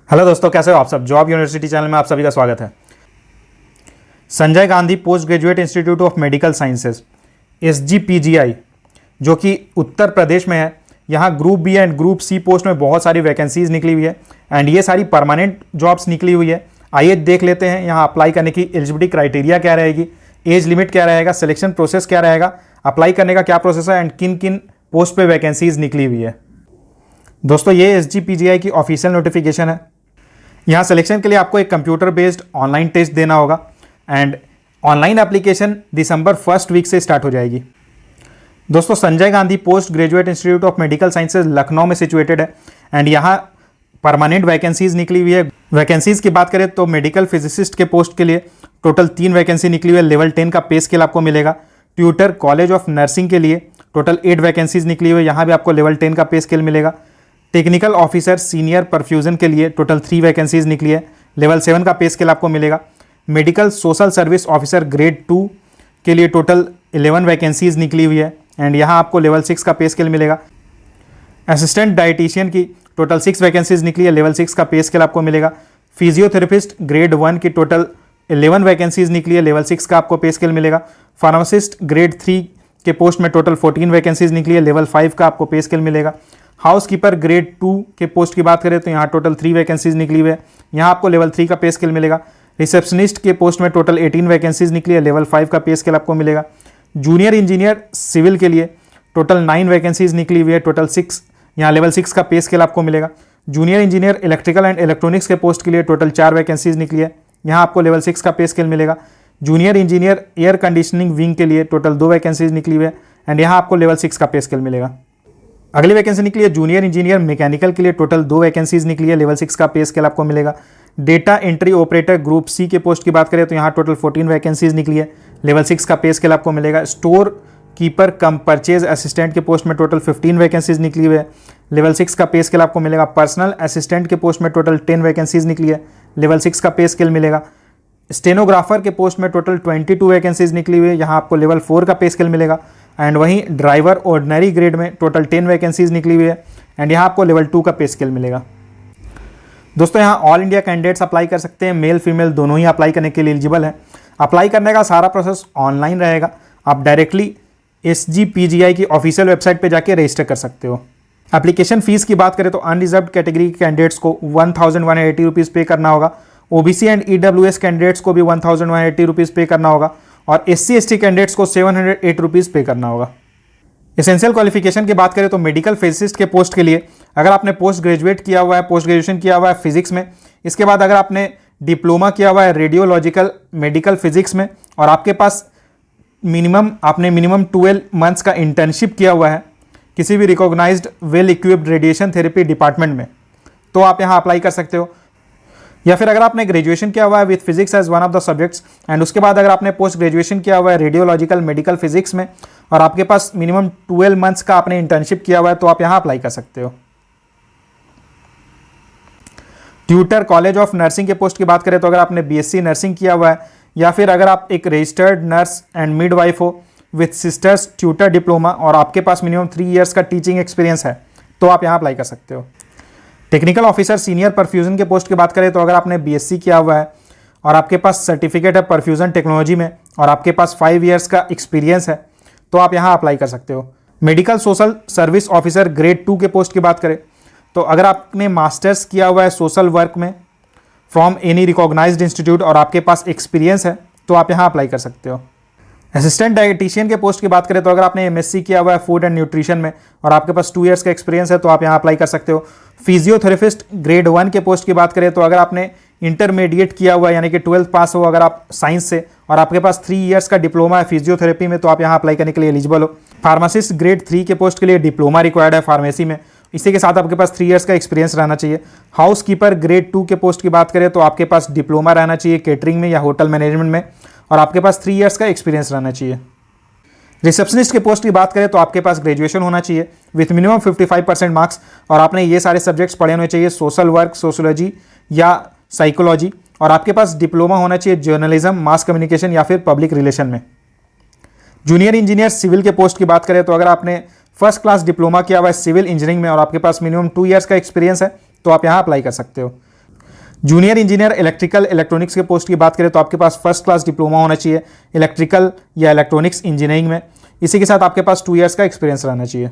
Hello दोस्तों, कैसे हो आप सब। जॉब यूनिवर्सिटी चैनल में आप सभी का स्वागत है। Sanjay Gandhi post graduate institute of medical sciences SGPGI जो कि उत्तर प्रदेश में है, यहाँ group B and group C post में बहुत सारी वैकेंसीज निकली हुई है एंड ये सारी परमानेंट जॉब्स निकली हुई है। आइए देख लेते हैं यहाँ अप्लाई करने की एलिजिबिलिटी क्राइटेरिया क्या रहेगी, एज लिमिट क्या रहेगा, सिलेक्शन प्रोसेस क्या रहेगा, अप्लाई करने का क्या प्रोसेस है एंड किन किन पोस्ट पे वैकेंसीज निकली हुई है। दोस्तों, ये SGPGI की ऑफिशियल नोटिफिकेशन है। यहाँ सिलेक्शन के लिए आपको एक कंप्यूटर बेस्ड ऑनलाइन टेस्ट देना होगा एंड ऑनलाइन एप्लीकेशन दिसंबर 1 वीक से स्टार्ट हो जाएगी। दोस्तों, Sanjay Gandhi post graduate institute of medical sciences Lucknow में सिचुएटेड है एंड यहाँ परमानेंट वैकेंसीज निकली हुई है। वैकेंसीज की बात करें तो मेडिकल फिजिसिस्ट के पोस्ट के लिए टोटल 3 वैकेंसी निकली हुई है। लेवल 10 का पे स्केल आपको मिलेगा। ट्यूटर कॉलेज ऑफ नर्सिंग के लिए टोटल 8 वैकेंसीज निकली हुई है, यहाँ भी आपको लेवल 10 का पे स्केल मिलेगा। टेक्निकल ऑफिसर सीनियर परफ्यूजन के लिए टोटल 3 वैकेंसीज निकली है, लेवल 7 का पे स्केल आपको मिलेगा। Medical social service officer grade 2 के लिए टोटल 11 वैकेंसीज निकली हुई है एंड यहाँ आपको लेवल 6 का पे स्केल मिलेगा। असिस्टेंट डाइटिशियन की टोटल 6 वैकेंसीज निकली है, लेवल 6 का पे स्केल आपको मिलेगा। फिजियोथेरेपिस्ट ग्रेड 1 की टोटल 11 वैकेंसीज निकली है, लेवल 6 का आपको पे स्केल मिलेगा। फार्मासिस्ट ग्रेड 3 के पोस्ट में टोटल 14 वैकेंसीज निकली है, लेवल 5 का आपको पे स्केल मिलेगा। हाउस कीपर ग्रेड 2 के पोस्ट की बात करें तो यहाँ टोटल 3 वैकेंसीज निकली हुई है, यहाँ आपको लेवल 3 का पे स्केल मिलेगा। रिसेप्शनिस्ट के पोस्ट में टोटल 18 वैकेंसीज निकली है, लेवल 5 का पे स्केल आपको मिलेगा। जूनियर इंजीनियर सिविल के लिए टोटल 9 वैकेंसीज निकली हुई है, टोटल 6 यहाँ लेवल 6 का पे स्केल आपको मिलेगा। Junior engineer electrical and electronics के पोस्ट के लिए टोटल 4 वैकेंसीज निकली है, यहाँ आपको लेवल 6 का पे स्केल मिलेगा। Junior engineer air conditioning wing के लिए टोटल 2 वैकेंसीज निकली हुई है एंड यहाँ आपको लेवल 6 का पे स्केल मिलेगा। अगली वैकेंसी निकली है जूनियर इंजीनियर मैकेनिकल के लिए, टोटल 2 वैकेंसीज निकली है, लेवल 6 का पे स्केल आपको मिलेगा। Data entry operator group C के पोस्ट की बात करें तो यहाँ टोटल 14 वैकेंसीज निकली है, लेवल 6 का पे स्केल आपको मिलेगा। स्टोर कीपर कम परचेज असिस्टेंट के पोस्ट में टोटल 15 वैकेंसीज निकली हुई है, लेवल 6 का पे स्केल आपको मिलेगा। पर्सनल असिस्टेंट के पोस्ट में टोटल 10 वैकेंसीज निकली है, लेवल 6 का पे स्केल मिलेगा। स्टेनोग्राफर के पोस्ट में टोटल 22 वैकेंसीज निकली हुई है, यहाँ आपको लेवल 4 का पे स्केल मिलेगा। एंड वहीं ड्राइवर ऑर्डिनरी ग्रेड में टोटल 10 वैकेंसीज निकली हुई है एंड यहाँ आपको लेवल 2 का पे स्केल मिलेगा। दोस्तों, यहाँ ऑल इंडिया कैंडिडेट्स अप्लाई कर सकते हैं, मेल फीमेल दोनों ही अप्लाई करने के लिए एलिजिबल है। अप्लाई करने का सारा प्रोसेस ऑनलाइन रहेगा, आप डायरेक्टली SGPGI की ऑफिशियल वेबसाइट पर जाके रजिस्टर कर सकते हो। एप्लीकेशन फीस की बात करें तो अनरिजर्व्ड कैटेगरी के कैंडिडेट्स को 1180 रुपीज़ पे करना होगा। OBC एंड EWS कैंडिडेट्स को भी 1180 रुपीज़ पे करना होगा और SC ST कैंडिडेट्स को 708 रुपीज़ पे करना होगा। एसेंशियल क्वालिफिकेशन की बात करें तो मेडिकल फिजिसिस्ट के पोस्ट के लिए अगर आपने पोस्ट ग्रेजुएट किया हुआ है, पोस्ट ग्रेजुएशन किया हुआ है फिजिक्स में, इसके बाद अगर आपने डिप्लोमा किया हुआ है रेडियोलॉजिकल मेडिकल फिजिक्स में और आपके पास आपने मिनिमम 12 मंथ्स का इंटर्नशिप किया हुआ है किसी भी recognised well equipped radiation therapy department में, तो आप यहाँ अप्लाई कर सकते हो। या फिर अगर आपने ग्रेजुएशन किया हुआ है with physics as one of the subjects and उसके बाद अगर आपने पोस्ट ग्रेजुएशन किया हुआ है रेडियोलॉजिकल मेडिकल फिजिक्स में और आपके पास मिनिमम 12 मंथ्स का आपने इंटर्नशिप किया हुआ है, तो आप यहाँ अप्लाई कर सकते हो। ट्यूटर कॉलेज ऑफ नर्सिंग के पोस्ट की बात करें तो अगर आपने BSc नर्सिंग किया हुआ है या फिर अगर आप एक रजिस्टर्ड नर्स एंड मिडवाइफ हो विथ सिस्टर्स ट्यूटर डिप्लोमा और आपके पास मिनिमम 3 ईयर्स का टीचिंग एक्सपीरियंस है, तो आप यहाँ अप्लाई कर सकते हो। टेक्निकल ऑफिसर सीनियर परफ्यूजन के पोस्ट की बात करें तो अगर आपने BSc किया हुआ है और आपके पास सर्टिफिकेट है परफ्यूजन टेक्नोलॉजी में और आपके पास 5 ईयर्स का एक्सपीरियंस है, तो आप यहाँ अप्लाई कर सकते हो। Medical social service officer grade 2 के पोस्ट की बात करें तो अगर आपने मास्टर्स किया हुआ है सोशल वर्क में फ्रॉम एनी रिकॉग्नाइज्ड इंस्टीट्यूट और आपके पास एक्सपीरियंस है, तो आप यहाँ अप्लाई कर सकते हो। असिस्टेंट डाइटिशियन के पोस्ट की बात करें तो अगर आपने MSc किया हुआ है फूड एंड न्यूट्रिशन में और आपके पास 2 ईयर्स का एक्सपीरियंस है, तो आप यहाँ अप्लाई कर सकते हो। फिजियोथेरेपिस्ट ग्रेड 1 के पोस्ट की बात करें तो अगर आपने इंटरमीडिएट किया हुआ है यानी कि 12th पास हो अगर आप साइंस से और आपके पास 3 ईयर्स का डिप्लोमा है फिजियोथेरेपी में, तो आप यहाँ अप्लाई करने के लिए एलिजिबल हो। फार्मासिस्ट ग्रेड 3 के पोस्ट के लिए डिप्लोमा रिक्वायर्ड है फार्मेसी में, इसी के साथ आपके पास 3 ईयर्स का एक्सपीरियंस रहना चाहिए। हाउस कीपर ग्रेड 2 के पोस्ट की बात करें तो आपके पास डिप्लोमा रहना चाहिए केटरिंग में या होटल मैनेजमेंट में और आपके पास 3 ईयर्स का एक्सपीरियंस रहना चाहिए। रिसेप्शनिस्ट के पोस्ट की बात करें तो आपके पास ग्रेजुएशन होना चाहिए विथ मिनिमम 55% मार्क्स और आपने ये सारे सब्जेक्ट्स पढ़े होने चाहिए, सोशल वर्क, सोशोलॉजी या साइकोलॉजी, और आपके पास डिप्लोमा होना चाहिए जर्नलिज्म, मास कम्युनिकेशन या फिर पब्लिक रिलेशन में। जूनियर इंजीनियर सिविल के पोस्ट की बात करें तो अगर आपने फर्स्ट क्लास डिप्लोमा किया हुआ है सिविल इंजीनियरिंग में और आपके पास मिनिमम 2 ईयर्स का एक्सपीरियंस है, तो आप यहाँ अप्लाई कर सकते हो। जूनियर इंजीनियर इलेक्ट्रिकल इलेक्ट्रॉनिक्स के पोस्ट की बात करें तो आपके पास फर्स्ट क्लास डिप्लोमा होना चाहिए इलेक्ट्रिकल या इलेक्ट्रॉनिक्स इंजीनियरिंग में। इसी के साथ आपके पास 2 ईयर्स का एक्सपीरियंस रहना चाहिए।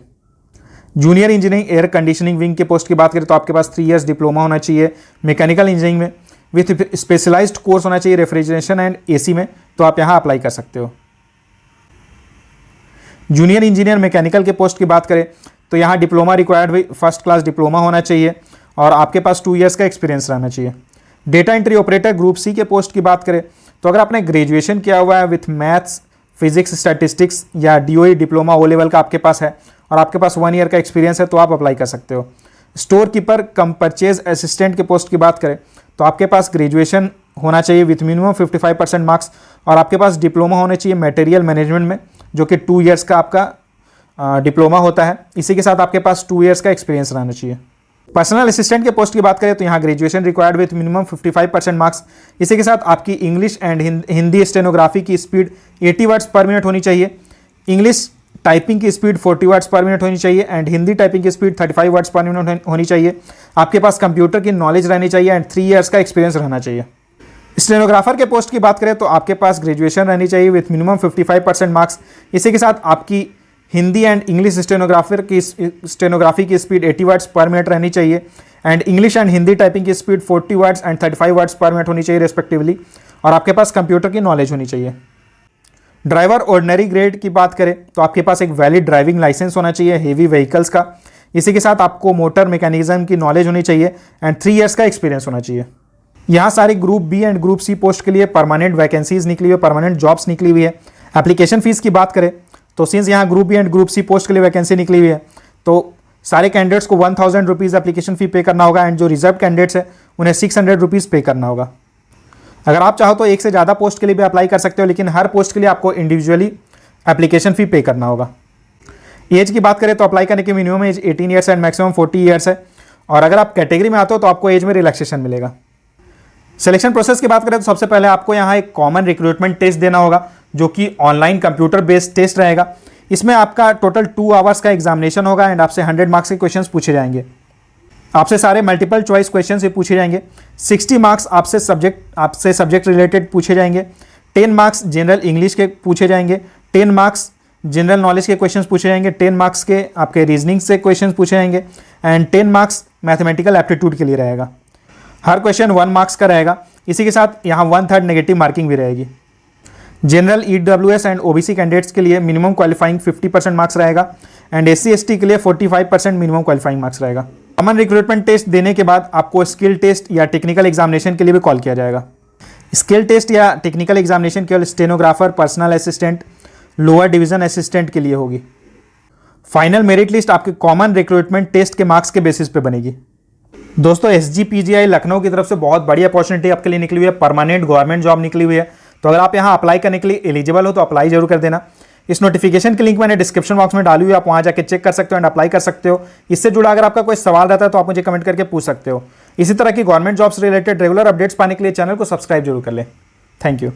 Junior engineering air conditioning wing के पोस्ट की बात करें तो आपके पास 3 ईयर्स डिप्लोमा होना चाहिए मैकेनिकल इंजीनियरिंग में विथ स्पेशलाइज्ड कोर्स होना चाहिए रेफ्रिजरेशन एंड एसी में, तो आप यहाँ अप्लाई कर सकते हो। जूनियर इंजीनियर मैकेनिकल के पोस्ट की बात करें तो यहाँ diploma required first class diploma होना चाहिए और आपके पास 2 ईयर्स का एक्सपीरियंस रहना चाहिए। Data entry operator group C के पोस्ट की बात करें तो अगर आपने ग्रेजुएशन किया हुआ है विथ मैथ्स फिजिक्स स्टैटिस्टिक्स या डीओई डिप्लोमा ओ लेवल का आपके पास है और आपके पास 1 ईयर का एक्सपीरियंस है तो आप अप्लाई कर सकते हो। स्टोर कीपर कम परचेज असिस्टेंट के पोस्ट की बात करें तो आपके पास ग्रेजुएशन होना चाहिए विथ मिनिमम 55% मार्क्स और आपके पास डिप्लोमा होना चाहिए मटेरियल मैनेजमेंट में जो कि 2 ईयर्स का आपका डिप्लोमा होता है। इसी के साथ आपके पास 2 ईयर्स का एक्सपीरियंस रहना चाहिए। पर्सनल असिस्टेंट के पोस्ट की बात करें तो यहाँ graduation required with minimum 55% marks. इसी के साथ आपकी इंग्लिश एंड हिंदी स्टेनोग्राफी की स्पीड 80 वर्ड्स पर मिनट होनी चाहिए, इंग्लिश टाइपिंग की स्पीड 40 वर्ड्स पर मिनट होनी चाहिए एंड हिंदी टाइपिंग की स्पीड 35 वर्ड्स पर मिनट होनी चाहिए। आपके पास कंप्यूटर की नॉलेज रहनी चाहिए एंड 3 ईयर्स का एक्सपीरियंस रहना चाहिए। स्टेनोग्राफर के पोस्ट की बात करें तो आपके पास ग्रेजुएशन रहनी चाहिए विथ मिनिमम 55% मार्क्स। इसी के साथ आपकी हिंदी एंड इंग्लिश स्टेनोग्राफी की स्पीड 80 वर्ड्स पर मिनट रहनी चाहिए and English and Hindi typing की speed 40 words and 35 words per minute होनी चाहिए रेस्पेक्टिवली और आपके पास कंप्यूटर की नॉलेज होनी चाहिए। ड्राइवर ऑर्डिनरी ग्रेड की बात करें तो आपके पास एक वैलिड ड्राइविंग लाइसेंस होना चाहिए हेवी व्हीकल्स का। इसी के साथ आपको मोटर मैकेनिज्म की नॉलेज होनी चाहिए एंड 3 ईयर्स का एक्सपीरियंस होना चाहिए। यहाँ सारी group B and group C post के लिए परमानेंट वैकेंसीज निकली हुई है, परमानेंट जॉब्स निकली हुई है। एप्लीकेशन फीस की बात करें तो सिंस यहाँ group B and group C post के लिए वैकेंसी निकली हुई है तो सारे कैंडिडेट्स को 1000 रुपीज़ एप्लीकेशन फ़ी पे करना होगा एंड जो रिजर्व कैंडिडेट्स है उन्हें 600 रुपीज़ पे करना होगा। अगर आप चाहो तो एक से ज़्यादा पोस्ट के लिए भी अप्लाई कर सकते हो, लेकिन हर पोस्ट के लिए आपको इंडिविजुअली एप्लीकेशन फ़ी पे करना होगा। एज की बात करें तो अप्लाई करने की minimum age 18 years and maximum 40 years है और अगर आप कैटेगरी में आते हो तो आपको एज में रिलैक्सेशन मिलेगा। सिलेक्शन प्रोसेस की बात करें तो सबसे पहले आपको यहाँ एक कॉमन रिक्रूटमेंट टेस्ट देना होगा जो कि ऑनलाइन कंप्यूटर बेस्ड टेस्ट रहेगा। इसमें आपका टोटल 2 आवर्स का एग्जामिनेशन होगा एंड आपसे 100 मार्क्स के क्वेश्चंस पूछे जाएंगे। आपसे सारे मल्टीपल चॉइस क्वेश्चन से पूछे जाएंगे। 60 मार्क्स आपसे सब्जेक्ट रिलेटेड पूछे जाएंगे। 10 मार्क्स जनरल इंग्लिश के पूछे जाएंगे। 10 मार्क्स जनरल नॉलेज के क्वेश्चंस पूछे जाएंगे। 10 मार्क्स के आपके रीजनिंग से क्वेश्चंस पूछे जाएंगे एंड 10 मार्क्स मैथमेटिकल एप्टीट्यूड के लिए रहेगा। हर क्वेश्चन 1 मार्क्स का रहेगा। इसी के साथ यहाँ 1/3 नेगेटिव मार्किंग भी रहेगी। General EWS and OBC candidates के लिए मिनिमम क्वालिफाइंग 50% मार्क्स रहेगा एंड SC/ST के लिए 45% मिनिमम क्वालिफाइंग मार्क्स रहेगा। कॉमन रिक्रूटमेंट टेस्ट देने के बाद आपको स्किल टेस्ट या टेक्निकल एग्जामिनेशन के लिए भी कॉल किया जाएगा। स्किल टेस्ट या टेक्निकल एग्जामिनेशन केवल stenographer, personal assistant, lower division assistant के लिए होगी। फाइनल मेरिट लिस्ट आपके कॉमन रिक्रूटमेंट टेस्ट के मार्क्स के बेसिस पे बनेगी। दोस्तों SGPGI लखनऊ की तरफ से बहुत बड़ी अपॉर्चुनिटी आपके लिए निकली हुई है, परमानेंट गवर्नमेंट जॉब निकली हुई है। तो अगर आप यहाँ अप्लाई करने के लिए एलिजिबल हो तो अप्लाई जरूर कर देना। इस नोटिफिकेशन की लिंक मैंने डिस्क्रिप्शन बॉक्स में डाली हुई है, आप वहाँ जाकर चेक कर सकते हो एंड अप्लाई कर सकते हो। इससे जुड़ा अगर आपका कोई सवाल रहता है तो आप मुझे कमेंट करके पूछ सकते हो। इसी तरह की government jobs related regular updates पाने के लिए चैनल को सब्सक्राइब जरूर कर लें। Thank you.